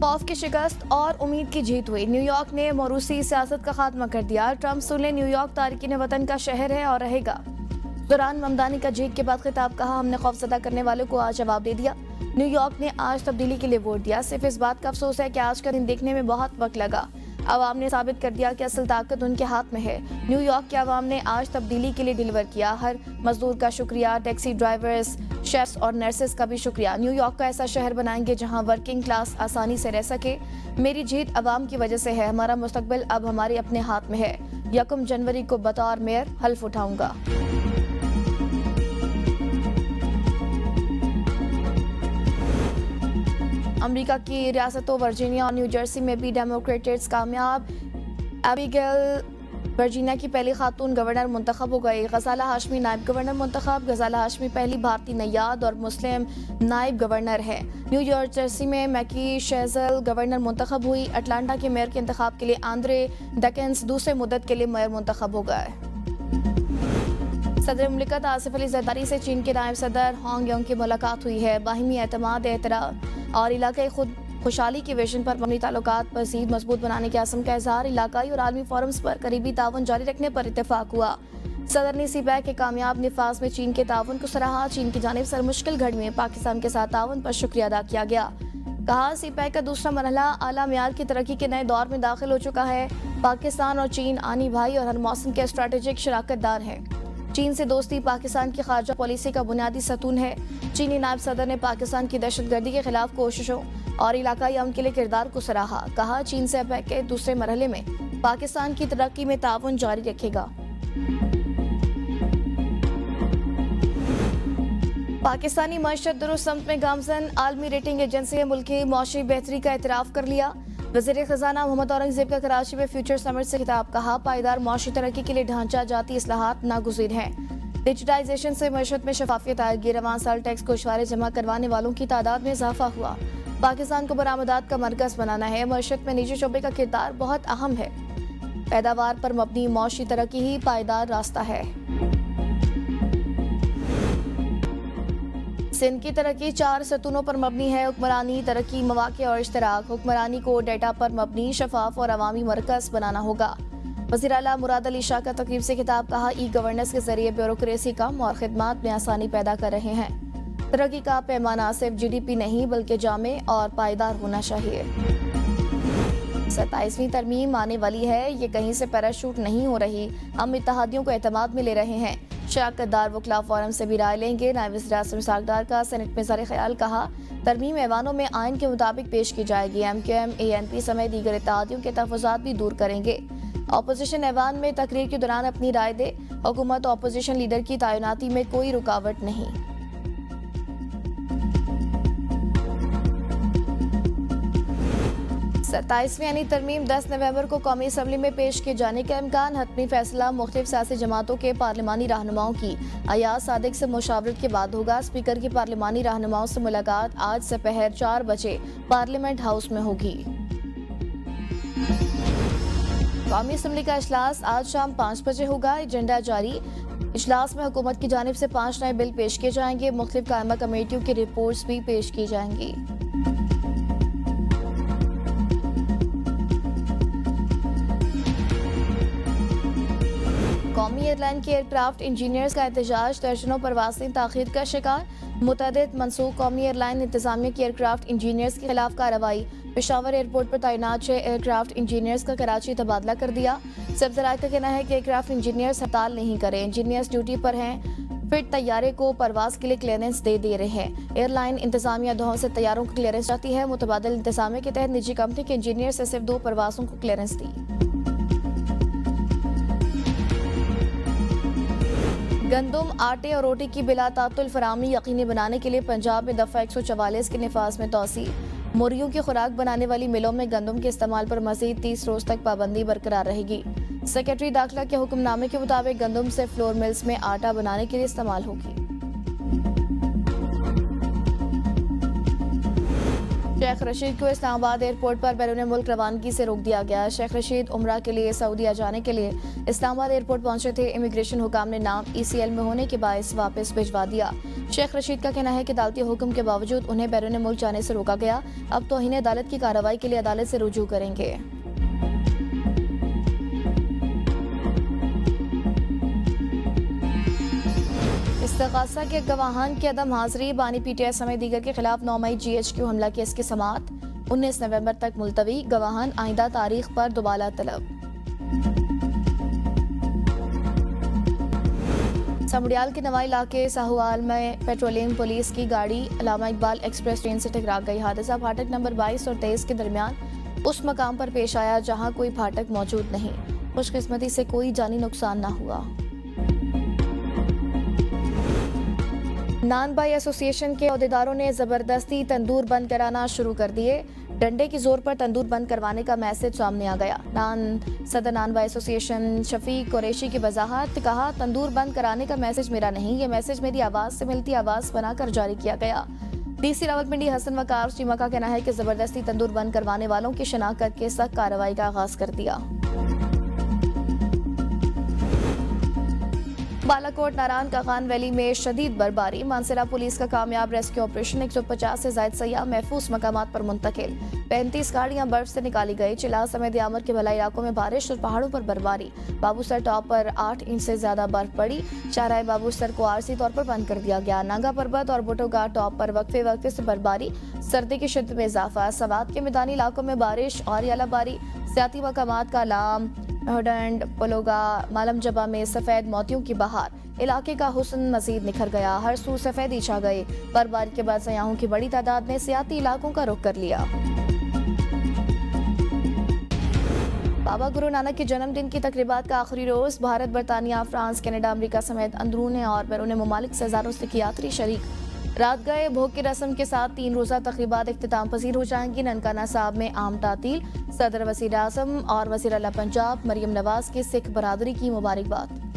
खौफ की शिकस्त और उम्मीद की जीत हुई। न्यूयॉर्क ने मोरूसी सियासत का खात्मा कर दिया। ट्रंप सुने, न्यूयॉर्क तारकीन वतन का शहर है और रहेगा। दौरान ममदानी का जीत के बाद खिताब, कहा हमने खौफजदा करने वालों को आज जवाब दे दिया। न्यूयॉर्क ने आज तब्दीली के लिए वोट दिया। सिर्फ इस बात का अफसोस है कि आज का दिन देखने में बहुत वक्त लगा। अवाम ने साबित कर दिया कि असल ताकत उनके हाथ में है। न्यूयॉर्क के अवाम ने आज तब्दीली के लिए डिलीवर किया। हर मजदूर का शुक्रिया, टैक्सी ड्राइवर्स, शेफ्स और नर्सेस का भी शुक्रिया। न्यूयॉर्क का ऐसा शहर बनाएंगे जहां वर्किंग क्लास आसानी से रह सके। मेरी जीत अवाम की वजह से है। हमारा मुस्तकबिल अब हमारे अपने हाथ में है। 1 जनवरी को बतौर मेयर हल्फ उठाऊंगा। अमेरिका की रियासतों वर्जीनिया और न्यू जर्सी में भी डेमोक्रेट्स कामयाब। एबिगेल वर्जीनिया की पहली खातून गवर्नर मुंतखब हो गई। गजाला हाशमी नायब गवर्नर मुंतखब। गजाला हाशमी पहली भारतीय नैयाद और मुस्लिम नायब गवर्नर है। न्यू जर्सी में मैकी शेजल गवर्नर मुंतखब हुई। अटलांटा के मेयर के इंतखाब के लिए आंद्रे डकिंस दूसरे मुद्दत के लिए मेयर मुंतखब हो गए। सदर मुमलिकत आसिफ अली जरदारी से चीन के नायब सदर होंग योंग की मुलाकात हुई है। बाहिमी एतमाद, एहतराम और इलाकाई खुशहाली के विजन पर मबनी ताल्लुकात मज़ीद मजबूत बनाने के आज़म का इज़हार। इलाकाई और आलमी फोरम्स पर करीबी ताउन जारी रखने पर इत्तेफाक हुआ। सदर ने सीपैक के कामयाब निफाज में चीन के ताउन को सराहा। चीन की जानिब से मुश्किल घड़ी में पाकिस्तान के साथ ताउन पर शुक्रिया अदा किया गया। कहा, सीपैक का दूसरा मरहला आला मियार की तरक्की के नए दौर में दाखिल हो चुका है। पाकिस्तान और चीन आनी भाई और हर मौसम के स्ट्रेटेजिक शराकतदार हैं। चीन से दोस्ती पाकिस्तान की खारजा पॉलिसी का बुनियादी सतून है। चीनी नायब सदर ने पाकिस्तान की दहशतगर्दी के खिलाफ कोशिशों और इलाकाई अमन के लिए किरदार को सराहा। कहा, चीन से अपैक के दूसरे मरहले में पाकिस्तान की तरक्की में ताउन जारी रखेगा। पाकिस्तानी मईशत दुरुस्त समत में गामजन। आलमी रेटिंग एजेंसी ने मुल्की मौशी बेहतरी का एतराफ़ कर लिया। वज़ीर ख़जाना मोहम्मद औरंगज़ेब का कराची में फ्यूचर समिट से खिताब, कहा पायदार मौशी तरक्की के लिए ढांचा जाती इस्लाहात नागुज़ीर हैं। डिजिटाइजेशन से मईशत में शफाफियत आएगी। रवां साल टैक्स गोशवारे जमा करवाने वालों की तादाद में इजाफा हुआ। पाकिस्तान को बरामदात का मरकज़ बनाना है। मईशत में निजी शोबे का किरदार बहुत अहम है। पैदावार पर मबनी मौशी तरक्की ही पायदार रास्ता है। सिंध की तरक्की 4 सतूनों पर मबनी है। हुक्मरानी, तरक्की, मौक़े और इश्तराक। हुक्मरानी को डेटा पर मबनी, शफाफ और अवामी मरकज़ बनाना होगा। वज़ीर आला मुराद अली शाह का तकरीब से खिताब, कहा ई गवर्नेंस के जरिए ब्यूरोक्रेसी कम और खिदमात में आसानी पैदा कर रहे हैं। तरक्की का पैमाना सिर्फ GDP नहीं बल्कि जामे और पायदार होना चाहिए। 27वीं तरमीम आने वाली है। ये कहीं से पैराशूट नहीं हो रही। हम इत्तेहादियों को एतमाद में ले रहे हैं। शराकतदार वकला फोरम से भी राय लेंगे। नायब वज़ीर आज़म सागदार का सेनेट में ज़ाहिर ख्याल, कहा तरमीम ऐवानों में आइन के मुताबिक पेश की जाएगी। MQM, ANP समेत दीगर इत्तेहादियों के तहफ़्फ़ुज़ात भी दूर करेंगे। अपोजिशन ऐवान में तकरीर के दौरान अपनी राय दे। हुकूमत और अपोजिशन लीडर की तैनाती में कोई रुकावट नहीं। सत्ताईसवीं यानी तरमीम 10 नवंबर को कौमी असम्बली में पेश किए जाने का इम्कान। हतमी फैसला मुख्तलिफ सियासी जमातों के पार्लिमानी रहनुमाओं की अयाज सादिक से मुशावरत के बाद होगा। स्पीकर की पार्लिमानी रहनुमाओं से मुलाकात आज दोपहर 4 बजे पार्लियामेंट हाउस में होगी। कौमी असम्बली का इजलास आज शाम 5 बजे होगा। एजेंडा जारी। इजलास में हुकूमत की जानिब से 5 नए बिल पेश किए जाएंगे। मुख्तलिफ कायमा कमेटियों की रिपोर्ट्स भी पेश की जाएंगी। कौमी एयरलाइन के एयरक्राफ्ट इंजीनियर्स का एहतजाज। दर्जनों परवाज़ें ताख़ीर का शिकार। मुतअद्दिद मनसूख। कौमी एयरलाइन इंतजामिया की एयरक्राफ्ट इंजीनियर्स के खिलाफ कार्रवाई। पेशावर एयरपोर्ट पर तैनात 6 एयरक्राफ्ट इंजीनियर्स का कराची तबादला कर दिया। सब ज़राए का कहना है कि एयरक्राफ्ट इंजीनियर्स हड़ताल नहीं करें। इंजीनियर्स ड्यूटी पर हैं। फिट तैयारे को परवाज के लिए क्लियरेंस दे रहे हैं। एयरलाइन इंतजामिया दोहों से तैयारों को क्लियरेंस चाहती है। मुतबादिल इंतजामिया के तहत निजी कंपनी के इंजीनियर से सिर्फ 2 परवाजों को क्लियरेंस दी। गंदम, आटे और रोटी की बिला तातुल फराहमी यकीनी बनाने के लिए पंजाब में दफ़ा 144 के निफाज में तोसी। मुर्गियों की खुराक बनाने वाली मिलों में गंदम के इस्तेमाल पर मजीद 30 रोज तक पाबंदी बरकरार रहेगी। सेक्रेटरी दाखिला के हुक्मनामे के मुताबिक गंदम से फ्लोर मिल्स में आटा बनाने के लिए इस्तेमाल होगी। शेख रशीद को इस्लामाबाद एयरपोर्ट पर बैरून मुल्क रवानगी से रोक दिया गया। शेख रशीद उम्रा के लिए सऊदीया जाने के लिए इस्लामाबाद एयरपोर्ट पहुंचे थे। इमिग्रेशन हुकाम ने नाम ECL में होने के बायस वापस भिजवा दिया। शेख रशीद का कहना है कि अदालती हुक्म के बावजूद उन्हें बैरून मुल्क जाने से रोका गया। अब तौहीन अदालत की कार्रवाई के लिए अदालत से रुजू करेंगे। इस्तग़ासा के गवाहान की अदम हाजिरी, बानी PTI समेत दीगर के खिलाफ 9 मई GHQ हमला केस की समाअत 19 नवंबर तक मुलतवी। गवाहान आइंदा तारीख पर दोबारा तलब। समड़ियाल के नवाई इलाके साहुवाल में पेट्रोलिंग पुलिस की गाड़ी अल्लामा इकबाल एक्सप्रेस ट्रेन से टकरा गई। हादसा फाटक नंबर 22 और 23 के दरमियान उस मकाम पर पेश आया जहां कोई फाटक मौजूद नहीं। खुशकिस्मती से कोई जानी नुकसान न हुआ। नान बाई एसोसिएशन के अहदेदारों ने जबरदस्ती तंदूर बंद कराना शुरू कर दिए। डंडे की जोर पर तंदूर बंद करवाने का मैसेज सामने आ गया। सदर नान बाई एसोसिएशन शफीक कुरैशी की वजाहत, कहा तंदूर बंद कराने का मैसेज मेरा नहीं, ये मैसेज मेरी आवाज़ से मिलती आवाज़ बनाकर जारी किया गया। DC रावलपिंडी हसन वकार चीमा का कहना है कि जबरदस्ती तंदूर बंद करवाने वालों की शिनाख्त करके सख्त कार्रवाई का आगाज कर दिया। बालाकोट नारायण का खान वैली में शदीद बर्फबारी, मानसरा पुलिस का कामयाब रेस्क्यू ऑपरेशन। 150 से ज्यादा सयाह महफूज मकामात पर मुंतकिल। 35 गाड़ियां बर्फ से निकाली गई। चिल्ला समेत यामर के भलाई इलाकों में बारिश और पहाड़ों पर बर्फबारी। बाबूसर टॉप पर 8 इंच से ज्यादा बर्फ पड़ी। शाहराह बाबूसर को आरसी तौर पर बंद कर दिया गया। नांगा पर्वत और बुटोगा टॉप पर वक्फे वक्फे से बर्फबारी। सर्दी की शिद्दत में इजाफा। सवात के मैदानी इलाकों में बारिश और यालाबारी। सियाती मकामात का अलाम। हडंड पलोगा मालम जबा में सफेद मोतियों की बहार। इलाके का हुस्न मजीद निखर गया। हर सू सफेदी छा गई। बर्फबारी के बाद सयाहों की बड़ी तादाद ने सियाती इलाकों का रुख कर लिया। बाबा गुरु नानक के जन्मदिन की तकरीबात का आखिरी रोज। भारत, बरतानिया, फ्रांस, कनाडा, अमेरिका समेत अंदरूनी और बैरून मुमालिक से हजारों सिख यात्री शरीक। रात गए भोग की रस्म के साथ 3 रोजा तकरीबात इख्तिताम पजीर हो जाएंगी। ननकाना साहब में आम तातील। सदर वज़ीर आज़म और वज़ीर आला पंजाब मरियम नवाज की सिख बरादरी की मुबारकबाद।